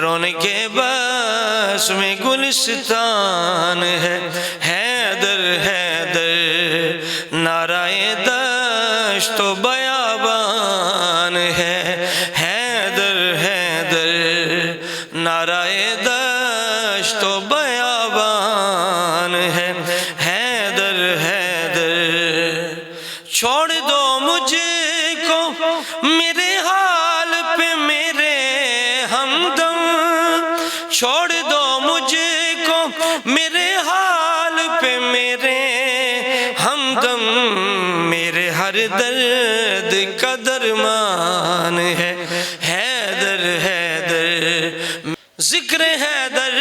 رونق بس میں گلستان ہے، حیدر حیدر نعرہ دشت و بیابان ہے، حیدر حیدر نعرہ دشت و بیابان ہے، حیدر حیدر چھوڑ دو مجھے کو میرے حال پہ میرے ہمدم، چھوڑ دو مجھے کو میرے حال پہ میرے ہمدم، میرے ہر درد کا درمان ہے، حیدر حیدر ذکر حیدر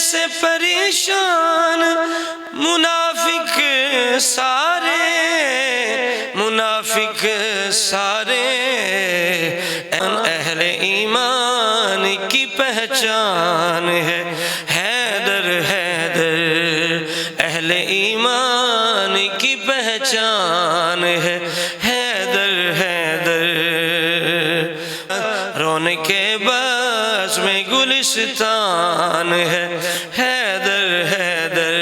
سے پریشان منافق سارے، منافق سارے، اہل ایمان کی پہچان ہے، حیدر حیدر اہل ایمان کی پہچان ہے، حیدر حیدر رونق بس میں گلستان ہے، حیدر حیدر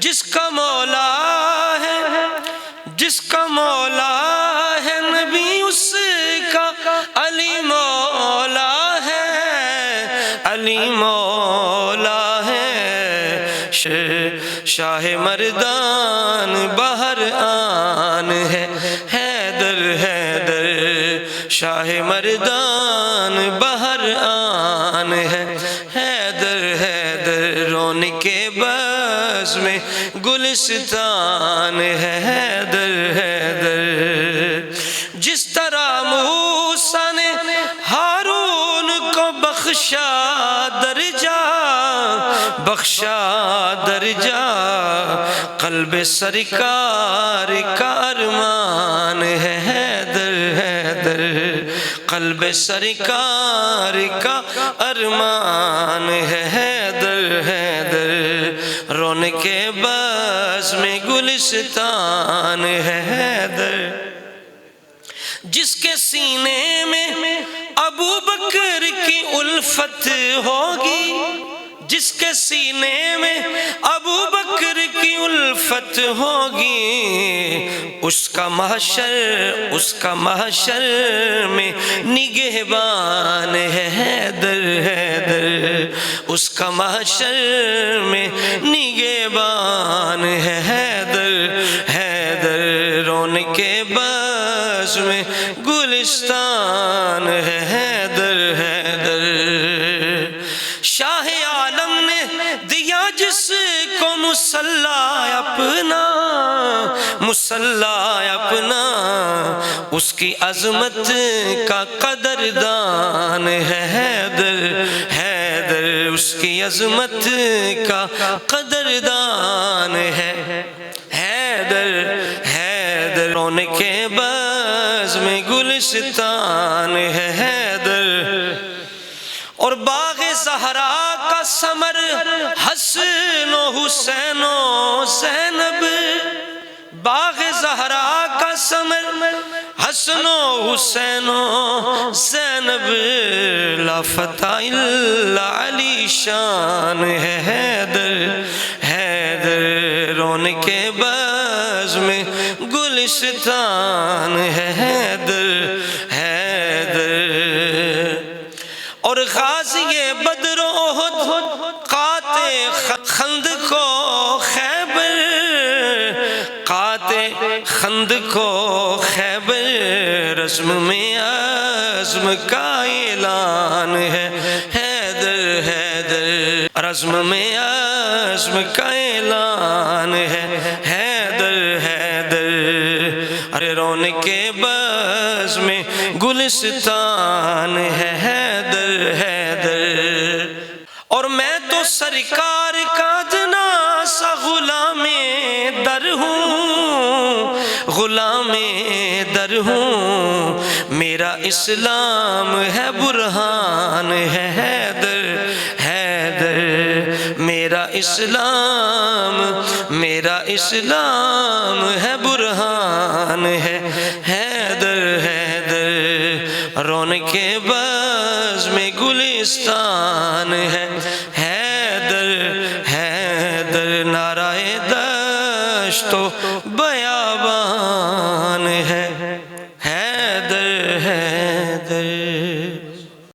جس کا مولا ہے، جس کا مولا ہے نبی اس کا علی مولا ہے، علی مولا ہے، شاہ مردان بہر آن ہے، حیدر حیدر شاہ مردان بہر آن ہے، حیدر حیدر رونق بس میں گلستان ہے، حیدر حیدر جس طرح موسیٰ نے ہارون کو بخشا درجہ، بخشا درجہ، قلب سرکار کا ارمان ہے، حیدر حیدر قلب سرکار کا ارمان ہے، حیدر حیدر رونق بس میں گلستان ہے، حیدر جس کے سینے میں ابو بکر کی الفت ہوگی، جس کے سینے میں ابو بکر کی الفت ہوگی، اس کا محشر میں نگہبان ہے، حیدر حیدر اس کا محشر میں نگہبان ہے، حیدر حیدر رونق بس میں گلستان ہے، حیدر حیدر شاہ عالم نے دیا جس کو مصلی اپنا، مصلی اپنا، اس کی عظمت کا قدردان ہے، حیدر حیدر اس کی عظمت کا قدردان ہے، حیدر حیدر رونق بس میں گلستان ہے، حیدر اور باغ زہرا کا ثمر حسن و حسین و زینب، باغ زہرا کا ثمر حسن و حسین و زینب، لا فتح الا علی شان ہے، حیدر حیدر رونق بس میں گلستان ہے، حیدر حیدر اور غازی بدر و احد قاطع خندق و خیبر، قاطع خندق و خیبر رزم میں عزم کا اعلان ہے، حیدر حیدر رزم میں عزم کا اعلان ہے، حیدر حیدر ارے رونق بس میں گلستان ہے، حیدر حیدر اور میں تو سرکار کا ادنا سا غلام در ہوں، غلام در ہوں، میرا اسلام ہے برہان ہے، حیدر حیدر میرا اسلام، میرا اسلام ہے برہان ہے، حیدر حیدر رونق بز میں گلی گلستان ہے، حیدر حیدر نعرہ دشت و بیابان ہے۔